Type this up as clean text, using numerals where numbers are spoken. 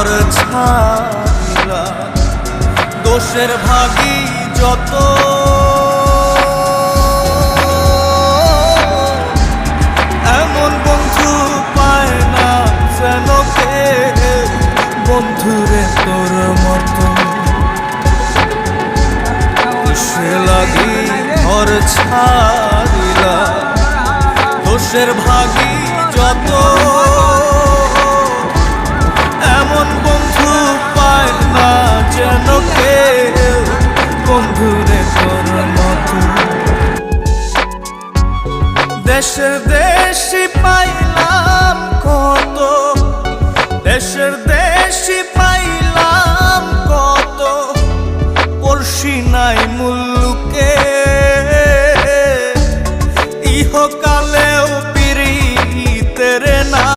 ঘর ছাড়িলা দোষের ভাগী যত এমন বন্ধু পায় না যেন কে বন্ধুরে তোর মতো কিসে লাগি ঘর ছাড়িলা দোষের ভাগী যত এমন বন্ধু পায় না যেন কে বন্ধুরে তোর মতো দেশে দেশে